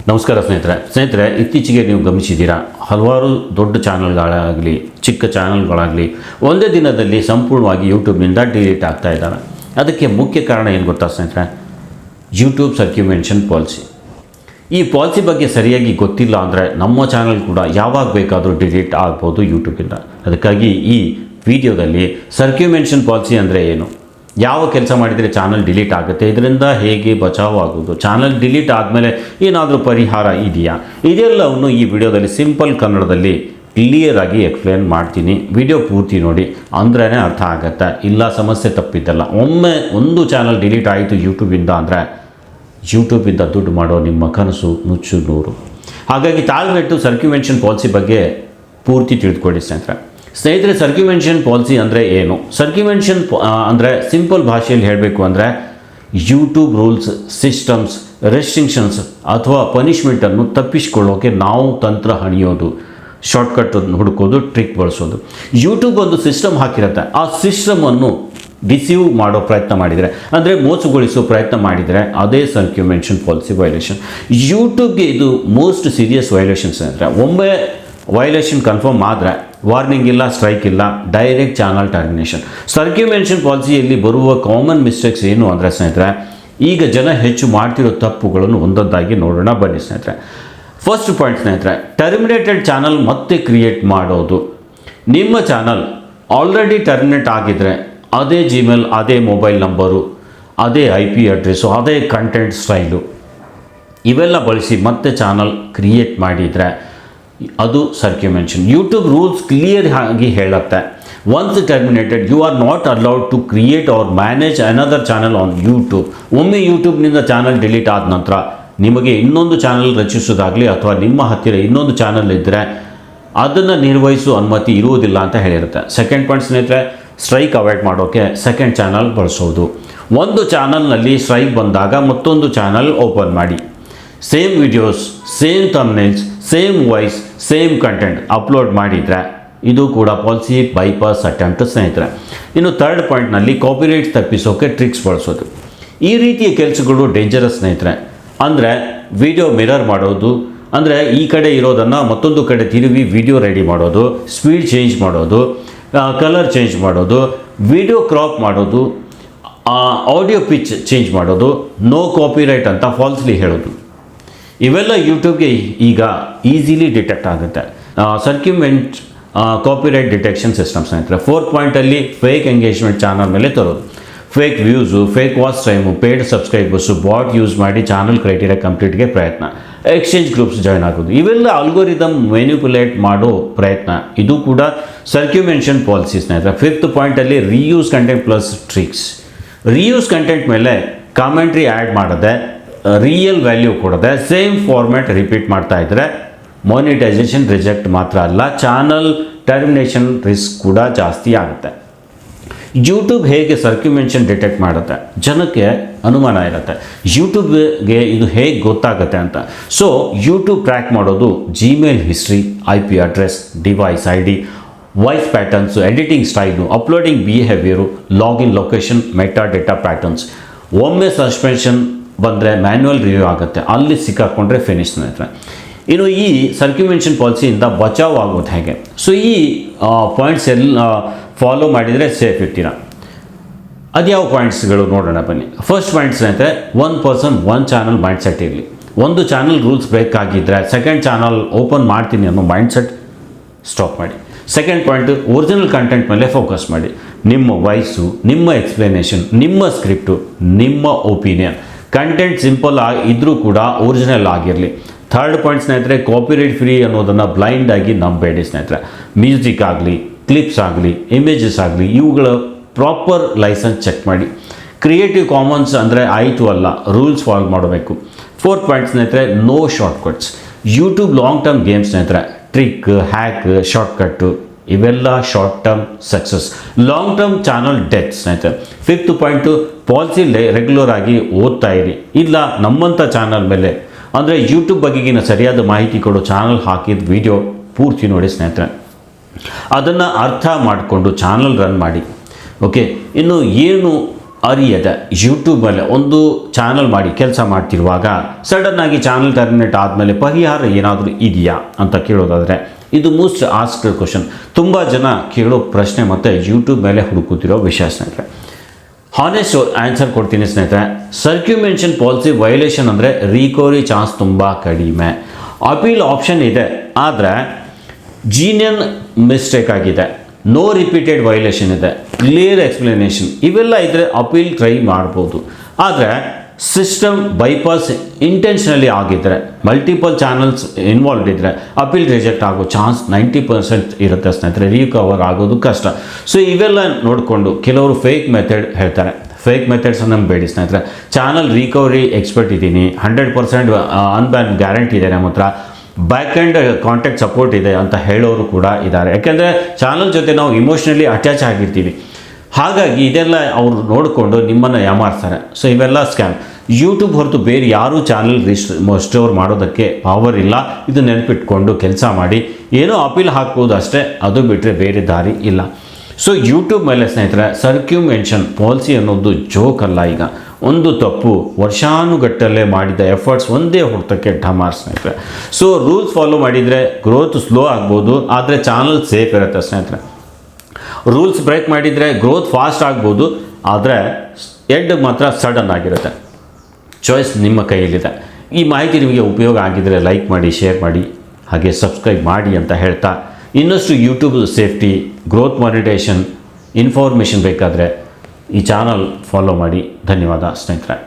ನಮಸ್ಕಾರ ಸ್ನೇಹಿತರೆ ಇತ್ತೀಚೆಗೆ ನೀವು ಗಮನಿಸಿದ್ದೀರಾ, ಹಲವಾರು ದೊಡ್ಡ ಚಾನಲ್ಗಳಾಗಲಿ ಚಿಕ್ಕ ಚಾನಲ್ಗಳಾಗಲಿ ಒಂದೇ ದಿನದಲ್ಲಿ ಸಂಪೂರ್ಣವಾಗಿ ಯೂಟ್ಯೂಬ್ನಿಂದ ಡಿಲೀಟ್ ಆಗ್ತಾ ಇದ್ದಾವೆ. ಅದಕ್ಕೆ ಮುಖ್ಯ ಕಾರಣ ಏನು ಗೊತ್ತಾ ಸ್ನೇಹಿತರೆ? YouTube circumvention policy. ಈ ಪಾಲಿಸಿ ಬಗ್ಗೆ ಸರಿಯಾಗಿ ಗೊತ್ತಿಲ್ಲ ಅಂದರೆ ನಮ್ಮ ಚಾನಲ್ ಕೂಡ ಯಾವಾಗ ಬೇಕಾದರೂ ಡಿಲೀಟ್ ಆಗ್ಬೋದು ಯೂಟ್ಯೂಬಿಂದ. ಅದಕ್ಕಾಗಿ ಈ ವಿಡಿಯೋದಲ್ಲಿ ಸರ್ಕ್ಯುಮೆನ್ಷನ್ ಪಾಲಿಸಿ ಅಂದರೆ ಏನು, ಯಾವ ಕೆಲಸ ಮಾಡಿದರೆ ಚಾನಲ್ ಡಿಲೀಟ್ ಆಗುತ್ತೆ, ಇದರಿಂದ ಹೇಗೆ ಬಚಾವ್ ಆಗೋದು, ಚಾನಲ್ ಡಿಲೀಟ್ ಆದಮೇಲೆ ಏನಾದರೂ ಪರಿಹಾರ ಇದೆಯಾ, ಇದೆಲ್ಲವನ್ನು ಈ ವಿಡಿಯೋದಲ್ಲಿ ಸಿಂಪಲ್ ಕನ್ನಡದಲ್ಲಿ ಕ್ಲಿಯರ್ ಆಗಿ ಎಕ್ಸ್ಪ್ಲೇನ್ ಮಾಡ್ತೀನಿ. ವಿಡಿಯೋ ಪೂರ್ತಿ ನೋಡಿ ಅಂದ್ರೇ ಅರ್ಥ ಆಗುತ್ತೆ. ಇಲ್ಲ ಸಮಸ್ಯೆ ತಪ್ಪಿದ್ದಲ್ಲ. ಒಮ್ಮೆ ಒಂದು ಚಾನಲ್ ಡಿಲೀಟ್ ಆಯಿತು ಯೂಟ್ಯೂಬಿಂದ ಅಂದರೆ ಯೂಟ್ಯೂಬಿಂದ ದುಡ್ಡು ಮಾಡೋ ನಿಮ್ಮ ಕನಸು ನುಚ್ಚು ನೂರು. ಹಾಗಾಗಿ ತಾಳ್ಮೆಟ್ಟು ಸರ್ಕ್ಯುಮೆನ್ಷನ್ ಪಾಲಿಸಿ ಬಗ್ಗೆ ಪೂರ್ತಿ ತಿಳಿದುಕೊಳ್ಳಿ ಸ್ನೇಹಿತರೆ. ಸರ್ಕ್ಯುಮೆನ್ಷನ್ ಪಾಲಿಸಿ ಅಂದರೆ ಏನು? ಸರ್ಕ್ಯುಮೆನ್ಷನ್ ಅಂದರೆ ಸಿಂಪಲ್ ಭಾಷೆಯಲ್ಲಿ ಹೇಳಬೇಕು ಅಂದರೆ ಯೂಟ್ಯೂಬ್ ರೂಲ್ಸ್, ಸಿಸ್ಟಮ್ಸ್, ರೆಸ್ಟ್ರಿಕ್ಷನ್ಸ್ ಅಥವಾ ಪನಿಷ್ಮೆಂಟನ್ನು ತಪ್ಪಿಸಿಕೊಳ್ಳೋಕೆ ನಾವು ತಂತ್ರ ಹಣಿಯೋದು, ಶಾರ್ಟ್ಕಟ್ ಹುಡುಕೋದು, ಟ್ರಿಕ್ ಬಳಸೋದು. ಯೂಟ್ಯೂಬ್ ಒಂದು ಸಿಸ್ಟಮ್ ಹಾಕಿರುತ್ತೆ. ಆ ಸಿಸ್ಟಮನ್ನು ಡಿಸೀವ್ ಮಾಡೋ ಪ್ರಯತ್ನ ಮಾಡಿದರೆ ಅಂದರೆ ಮೋಸಗೊಳಿಸೋ ಪ್ರಯತ್ನ ಮಾಡಿದರೆ ಅದೇ ಸರ್ಕ್ಯುಮೆನ್ಷನ್ ಪಾಲಿಸಿ ವೈಲೇಷನ್. ಯೂಟ್ಯೂಬ್ಗೆ ಇದು ಮೋಸ್ಟ್ ಸೀರಿಯಸ್ ವೈಲೇಷನ್ಸ್. ಅಂದರೆ ಒಮ್ಮೆ ವೈಲೇಷನ್ ಕನ್ಫರ್ಮ್ ಆದರೆ ವಾರ್ನಿಂಗ್ ಇಲ್ಲ, ಸ್ಟ್ರೈಕ್ ಇಲ್ಲ, ಡೈರೆಕ್ಟ್ ಚಾನಲ್ ಟರ್ಮಿನೇಷನ್. ಸರ್ಕ್ಯುಮೆನ್ಷನ್ ಪಾಲಿಸಿಯಲ್ಲಿ ಬರುವ ಕಾಮನ್ ಮಿಸ್ಟೇಕ್ಸ್ ಏನು ಅಂದರೆ ಸ್ನೇಹಿತರೆ, ಈಗ ಜನ ಹೆಚ್ಚು ಮಾಡ್ತಿರೋ ತಪ್ಪುಗಳನ್ನು ಒಂದೊಂದಾಗಿ ನೋಡೋಣ ಬನ್ನಿ ಸ್ನೇಹಿತರೆ. ಫಸ್ಟ್ ಪಾಯಿಂಟ್ ಸ್ನೇಹಿತರೆ, ಟರ್ಮಿನೇಟೆಡ್ ಚಾನಲ್ ಮತ್ತೆ ಕ್ರಿಯೇಟ್ ಮಾಡೋದು. ನಿಮ್ಮ ಚಾನಲ್ ಆಲ್ರೆಡಿ ಟರ್ಮಿನೇಟ್ ಆಗಿದ್ದರೆ ಅದೇ ಜಿಮೇಲ್, ಅದೇ ಮೊಬೈಲ್ ನಂಬರು, ಅದೇ IP ಅಡ್ರೆಸ್ಸು, ಅದೇ ಕಂಟೆಂಟ್ ಸ್ಟೈಲು ಇವೆಲ್ಲ ಬಳಸಿ ಮತ್ತೆ ಚಾನಲ್ ಕ್ರಿಯೇಟ್ ಮಾಡಿದರೆ ಅದು ಸರ್ಕ್ಯುಮೆನ್ಷನ್. ಯೂಟ್ಯೂಬ್ ರೂಲ್ಸ್ ಕ್ಲಿಯರ್ ಆಗಿ ಹೇಳುತ್ತೆ, once terminated you are not allowed to create or manage another channel on YouTube. ಒಮ್ಮೆ ಯೂಟ್ಯೂಬ್ನಿಂದ ಚಾನಲ್ ಡಿಲೀಟ್ ಆದ ನಂತರ ನಿಮಗೆ ಇನ್ನೊಂದು ಚಾನಲ್ ರಚಿಸೋದಾಗಲಿ ಅಥವಾ ನಿಮ್ಮ ಹತ್ತಿರ ಇನ್ನೊಂದು ಚಾನಲ್ ಇದ್ದರೆ ಅದನ್ನು ನಿರ್ವಹಿಸುವ ಅನುಮತಿ ಇರುವುದಿಲ್ಲ ಅಂತ ಹೇಳಿರುತ್ತೆ. ಸೆಕೆಂಡ್ ಪಾಯಿಂಟ್ ಸ್ನೇಹಿತರೆ, ಸ್ಟ್ರೈಕ್ ಅವಾಯ್ಡ್ ಮಾಡೋಕ್ಕೆ ಸೆಕೆಂಡ್ ಚಾನಲ್ ಬಳಸೋದು. ಒಂದು ಚಾನಲ್ನಲ್ಲಿ ಸ್ಟ್ರೈಕ್ ಬಂದಾಗ ಮತ್ತೊಂದು ಚಾನಲ್ ಓಪನ್ ಮಾಡಿ, same videos, same thumbnails, same voice, same content upload ಮಾಡಿದರೆ ಇದು ಕೂಡ ಪಾಲಿಸಿ ಬೈಪಾಸ್ ಅಟೆಂಪ್ಟ್ ಸ್ನೇಹಿತರೆ. ಇನ್ನು ಥರ್ಡ್ ಪಾಯಿಂಟ್ನಲ್ಲಿ ಕಾಪಿರೈಟ್ ತಪ್ಪಿಸೋಕೆ ಟ್ರಿಕ್ಸ್ ಬಳಸೋದು. ಈ ರೀತಿಯ ಕೆಲಸಗಳು ಡೇಂಜರಸ್ ಸ್ನೇಹಿತರೆ. ಅಂದರೆ ವಿಡಿಯೋ ಮಿರರ್ ಮಾಡೋದು, ಅಂದರೆ ಈ ಕಡೆ ಇರೋದನ್ನು ಮತ್ತೊಂದು ಕಡೆ ತಿರುವಿ ವಿಡಿಯೋ ರೆಡಿ ಮಾಡೋದು, ಸ್ಪೀಡ್ ಚೇಂಜ್ ಮಾಡೋದು, ಕಲರ್ ಚೇಂಜ್ ಮಾಡೋದು, ವಿಡಿಯೋ ಕ್ರಾಪ್ ಮಾಡೋದು, ಆಡಿಯೋ ಪಿಚ್ ಚೇಂಜ್ ಮಾಡೋದು, ನೋ ಕಾಪಿರೈಟ್ ಅಂತ ಫಾಲ್ಸ್ಲಿ ಹೇಳೋದು. ಇವೆಲ್ಲ ಯೂಟ್ಯೂಬ್ಗೆ ಈಗ ಈಸಿಲಿ ಡಿಟೆಕ್ಟ್ ಆಗುತ್ತೆ. ಸರ್ಕ್ಯುಮೆಂಟ್ ಕಾಪಿರೈಟ್ ಡಿಟೆಕ್ಷನ್ ಸಿಸ್ಟಮ್ ಸ್ನೇಹಿತರೆ. ಫೋರ್ತ್ ಪಾಯಿಂಟಲ್ಲಿ ಫೇಕ್ ಎಂಗೇಜ್ಮೆಂಟ್ ಚಾನಲ್ ಮೇಲೆ ತರೋದು. Fake views, fake watch time, paid subscribers, bot use ಮಾಡಿ ಚಾನಲ್ ಕ್ರೈಟೀರಿಯಾ ಕಂಪ್ಲೀಟ್ಗೆ ಪ್ರಯತ್ನ, ಎಕ್ಸ್ಚೇಂಜ್ ಗ್ರೂಪ್ಸ್ ಜಾಯ್ನ್ ಆಗೋದು, ಇವೆಲ್ಲ ಆಲ್ಗೋರಿದಮ್ ಮ್ಯಾನಿಪುಲೇಟ್ ಮಾಡೋ ಪ್ರಯತ್ನ. ಇದು ಕೂಡ ಸರ್ಕ್ಯುಮೆನ್ಷನ್ ಪಾಲಿಸಿ ಸ್ನೇಹಿತರೆ. ಫಿಫ್ತ್ ಪಾಯಿಂಟಲ್ಲಿ reuse content plus tricks. Reuse content ಮೇಲೆ ಕಾಮೆಂಟ್ರಿ ಆ್ಯಡ್ ಮಾಡದೆ, ರಿಯಲ್ ವ್ಯಾಲ್ಯೂ ಕೊಡದೆ, ಸೇಮ್ ಫಾರ್ಮ್ಯಾಟ್ ರಿಪೀಟ್ ಮಾಡ್ತಾ ಇದ್ದರೆ ಮಾನಿಟೈಸೇಷನ್ ರಿಜೆಕ್ಟ್ ಮಾತ್ರ ಅಲ್ಲ, ಚಾನಲ್ ಟರ್ಮಿನೇಷನ್ ರಿಸ್ಕ್ ಕೂಡ ಜಾಸ್ತಿ ಆಗುತ್ತೆ. ಯೂಟ್ಯೂಬ್ ಹೇಗೆ ಸರ್ಕ್ಯುಮೆನ್ಷನ್ ಡಿಟೆಕ್ಟ್ ಮಾಡುತ್ತೆ? ಜನಕ್ಕೆ ಅನುಮಾನ ಇರುತ್ತೆ, ಯೂಟ್ಯೂಬ್ಗೆ ಇದು ಹೇಗೆ ಗೊತ್ತಾಗುತ್ತೆ ಅಂತ. ಸೊ ಯೂಟ್ಯೂಬ್ ಟ್ರ್ಯಾಕ್ ಮಾಡೋದು Gmail history, IP address, device ID, voice patterns, editing style, uploading behaviour, login location, meta data patterns. ಒಮ್ಮೆ ಸಸ್ಪೆನ್ಷನ್ ಬಂದರೆ ಮ್ಯಾನ್ಯುವಲ್ ರಿವ್ಯೂ ಆಗುತ್ತೆ, ಅಲ್ಲಿ ಸಿಕ್ಕಾಕೊಂಡ್ರೆ ಫಿನಿಶ್ ಸ್ನೇಹಿತರೆ. ಇನ್ನು ಈ ಸರ್ಕ್ಯುಮೆನ್ಷನ್ ಪಾಲಿಸಿಯಿಂದ ಬಚಾವ್ ಆಗೋದು ಹೇಗೆ? ಸೊ ಈ ಪಾಯಿಂಟ್ಸ್ ಎಲ್ಲ ಫಾಲೋ ಮಾಡಿದರೆ ಸೇಫ್ ಇರ್ತೀರ. ಅದ್ಯಾವ ಪಾಯಿಂಟ್ಸ್ಗಳು ನೋಡೋಣ ಬನ್ನಿ. ಫಸ್ಟ್ ಪಾಯಿಂಟ್ ಸ್ನೇಹಿತರೆ, one person one channel mindset ಇರಲಿ. ಒಂದು ಚಾನಲ್ ರೂಲ್ಸ್ ಬ್ರೇಕ್ ಆಗಿದ್ದರೆ ಸೆಕೆಂಡ್ ಚಾನಲ್ ಓಪನ್ ಮಾಡ್ತೀನಿ ಅನ್ನೋ ಮೈಂಡ್ಸೆಟ್ ಸ್ಟಾಪ್ ಮಾಡಿ. ಸೆಕೆಂಡ್ ಪಾಯಿಂಟು, ಒರಿಜಿನಲ್ ಕಂಟೆಂಟ್ ಮೇಲೆ ಫೋಕಸ್ ಮಾಡಿ. ನಿಮ್ಮ ವಾಯ್ಸು, ನಿಮ್ಮ ಎಕ್ಸ್ಪ್ಲನೇಷನ್, ನಿಮ್ಮ ಸ್ಕ್ರಿಪ್ಟು, ನಿಮ್ಮ ಒಪಿನಿಯನ್. ಕಂಟೆಂಟ್ ಸಿಂಪಲ್ ಇದ್ದರೂ ಕೂಡ ಒರಿಜಿನಲ್ ಆಗಿರಲಿ. ಥರ್ಡ್ ಪಾಯಿಂಟ್ ಸ್ನೇಹಿತರೆ, ಕಾಪಿರೈಟ್ ಫ್ರೀ ಅನ್ನೋದನ್ನು ಬ್ಲೈಂಡ್ ಆಗಿ ನಂಬೇಡಿ ಸ್ನೇಹಿತರೆ. ಮ್ಯೂಸಿಕ್ ಆಗಲಿ, ಕ್ಲಿಪ್ಸ್ ಆಗಲಿ, ಇಮೇಜಸ್ ಆಗಲಿ, ಇವುಗಳ ಪ್ರಾಪರ್ ಲೈಸೆನ್ಸ್ ಚೆಕ್ ಮಾಡಿ. ಕ್ರಿಯೇಟಿವ್ ಕಾಮನ್ಸ್ ಅಂದರೆ ಆಯಿತು ಅಲ್ಲ, ರೂಲ್ಸ್ ಫಾಲೋ ಮಾಡಬೇಕು. ಫೋರ್ತ್ ಪಾಯಿಂಟ್ ಸ್ನೇಹಿತರೆ, no shortcuts. YouTube long term game ಸ್ನೇಹಿತರೆ. ಟ್ರಿಕ್, ಹ್ಯಾಕ್, ಶಾರ್ಟ್ಕಟ್ಟು ಇವೆಲ್ಲ short term success, long term channel death ಸ್ನೇಹಿತರೆ. ಫಿಫ್ತ್ ಪಾಯಿಂಟು, ಪಾಲಿಸಿ ರೆಗ್ಯುಲರ್ ಆಗಿ ಓದ್ತಾ ಇರಿ. ಇಲ್ಲ ನಮ್ಮಂಥ ಚಾನಲ್ ಮೇಲೆ ಅಂದರೆ ಯೂಟ್ಯೂಬ್ ಬಗೆಗಿನ ಸರಿಯಾದ ಮಾಹಿತಿ ಕೊಡೋ ಚಾನಲ್ ಹಾಕಿದ ವಿಡಿಯೋ ಪೂರ್ತಿ ನೋಡಿ ಸ್ನೇಹಿತರೆ. ಅದನ್ನು ಅರ್ಥ ಮಾಡಿಕೊಂಡು ಚಾನಲ್ ರನ್ ಮಾಡಿ. ಓಕೆ, ಇನ್ನು ಏನು ಅರಿಯದೆ ಯೂಟ್ಯೂಬಲ್ಲಿ ಒಂದು ಚಾನಲ್ ಮಾಡಿ ಕೆಲಸ ಮಾಡ್ತಿರುವಾಗ ಸಡನ್ನಾಗಿ ಚಾನಲ್ ಟರ್ಮಿನೇಟ್ ಆದಮೇಲೆ ಪರಿಹಾರ ಏನಾದರೂ ಇದೆಯಾ ಅಂತ ಕೇಳೋದಾದರೆ ಇದು ಮೋಸ್ಟ್ ಆಸ್ಕ್ಡ್ ಕ್ವಶನ್. ತುಂಬ ಜನ ಕೇಳೋ ಪ್ರಶ್ನೆ ಮತ್ತು ಯೂಟ್ಯೂಬ್ ಮೇಲೆ ಹುಡುಕುತ್ತಿರೋ ವಿಷಯ ಸ್ನೇಹಿತರೆ. ಹಾನೆಸ್ಟ್ ಆನ್ಸರ್ ಕೊಡ್ತೀನಿ ಸ್ನೇಹಿತರೆ. ಸರ್ಕ್ಯುಮೆನ್ಷನ್ ಪಾಲಿಸಿ ವೈಲೇಷನ್ ಅಂದರೆ ರಿಕವರಿ ಚಾನ್ಸ್ ತುಂಬ ಕಡಿಮೆ. ಅಪೀಲ್ ಆಪ್ಷನ್ ಇದೆ, ಆದರೆ ಜೀನಿಯನ್ ಮಿಸ್ಟೇಕ್ ಆಗಿದೆ, ನೋ ರಿಪೀಟೆಡ್ ವೈಲೇಷನ್ ಇದೆ, ಕ್ಲಿಯರ್ ಎಕ್ಸ್ಪ್ಲನೇಷನ್ ಇವೆಲ್ಲ ಇದ್ದರೆ ಅಪೀಲ್ ಟ್ರೈ ಮಾಡ್ಬೋದು. ಆದರೆ ಸಿಸ್ಟಮ್ ಬೈಪಾಸ್ ಇಂಟೆನ್ಷನಲಿ ಆಗಿದ್ದರೆ, ಮಲ್ಟಿಪಲ್ ಚಾನಲ್ಸ್ ಇನ್ವಾಲ್ವ್ ಇದ್ದರೆ ಅಪೀಲ್ ರಿಜೆಕ್ಟ್ ಆಗೋ ಚಾನ್ಸ್ 90% ಇರುತ್ತೆ ಸ್ನೇಹಿತರೆ. ರಿಕವರ್ ಆಗೋದು ಕಷ್ಟ. ಸೊ ಇವೆಲ್ಲ ನೋಡಿಕೊಂಡು ಕೆಲವರು ಫೇಕ್ ಮೆಥಡ್ ಹೇಳ್ತಾರೆ. ಫೇಕ್ ಮೆಥಡ್ಸ್ ನಂಬೇಡಿ ಸ್ನೇಹಿತರೆ. ಚಾನಲ್ ರಿಕವರಿ ಎಕ್ಸ್ಪರ್ಟ್ ಇದ್ದೀನಿ, 100% ಅನ್ಬ್ಯಾನ್ ಗ್ಯಾರಂಟಿ ಇದೆ ನಮ್ಮ ಹತ್ರ, ಬ್ಯಾಕ್ ಆ್ಯಂಡ್ ಕಾಂಟ್ಯಾಕ್ಟ್ ಸಪೋರ್ಟ್ ಇದೆ ಅಂತ ಹೇಳೋರು ಕೂಡ ಇದ್ದಾರೆ. ಯಾಕೆಂದರೆ ಚಾನಲ್ ಜೊತೆ ನಾವು ಇಮೋಷ್ನಲಿ ಅಟ್ಯಾಚ್ ಆಗಿರ್ತೀವಿ. ಹಾಗಾಗಿ ಇದೆಲ್ಲ ಅವರು ನೋಡಿಕೊಂಡು ನಿಮ್ಮನ್ನು ಯಾಮಾರ್ತಾರೆ. ಸೊ ಇವೆಲ್ಲ ಸ್ಕ್ಯಾಮ್. ಯೂಟ್ಯೂಬ್ ಹೊರತು ಬೇರೆ ಯಾರೂ ಚಾನಲ್ ಸ್ಟೋರ್ ಮಾಡೋದಕ್ಕೆ ಪವರ್ ಇಲ್ಲ. ಇದು ನೆನಪಿಟ್ಕೊಂಡು ಕೆಲಸ ಮಾಡಿ. ಏನೋ ಅಪೀಲ್ ಹಾಕ್ಬೋದು ಅಷ್ಟೇ, ಅದು ಬಿಟ್ಟರೆ ಬೇರೆ ದಾರಿ ಇಲ್ಲ. ಸೊ ಯೂಟ್ಯೂಬ್ ಮೇಲೆ ಸ್ನೇಹಿತರೆ ಸರ್ಕ್ಯುಮೆನ್ಷನ್ ಪಾಲಿಸಿ ಅನ್ನೋದು ಜೋಕ್ ಅಲ್ಲ. ಈಗ ಒಂದು ತಪ್ಪು ವರ್ಷಾನುಗಟ್ಟಲೆ ಮಾಡಿದ ಎಫರ್ಟ್ಸ್ ಒಂದೇ ಹುಡುತಕ್ಕೆ ಢಮಾರ್ ಸ್ನೇಹಿತರೆ. ಸೊ ರೂಲ್ಸ್ ಫಾಲೋ ಮಾಡಿದರೆ ಗ್ರೋತ್ ಸ್ಲೋ ಆಗ್ಬೋದು, ಆದರೆ ಚಾನಲ್ ಸೇಫ್ ಇರುತ್ತೆ ಸ್ನೇಹಿತರೆ. ರೂಲ್ಸ್ ಬ್ರೇಕ್ ಮಾಡಿದರೆ ಗ್ರೋತ್ ಫಾಸ್ಟ್ ಆಗ್ಬೋದು, ಆದರೆ ಎಂಡ್ ಮಾತ್ರ ಸಡನ್ ಆಗಿರುತ್ತೆ. ಚಾಯ್ಸ್ ನಿಮ್ಮ ಕೈಯಲ್ಲಿದೆ. ಈ ಮಾಹಿತಿ ನಿಮಗೆ ಉಪಯೋಗ ಆಗಿದ್ದರೆ ಲೈಕ್ ಮಾಡಿ, ಶೇರ್ ಮಾಡಿ, ಹಾಗೆ ಸಬ್ಸ್ಕ್ರೈಬ್ ಮಾಡಿ ಅಂತ ಹೇಳ್ತಾ, ಇನ್ನಷ್ಟು YouTube safety, growth monetisation information ಬೇಕಾದರೆ ಈ ಚಾನಲ್ ಫಾಲೋ ಮಾಡಿ. ಧನ್ಯವಾದ ಸ್ನೇಹಿತರೆ.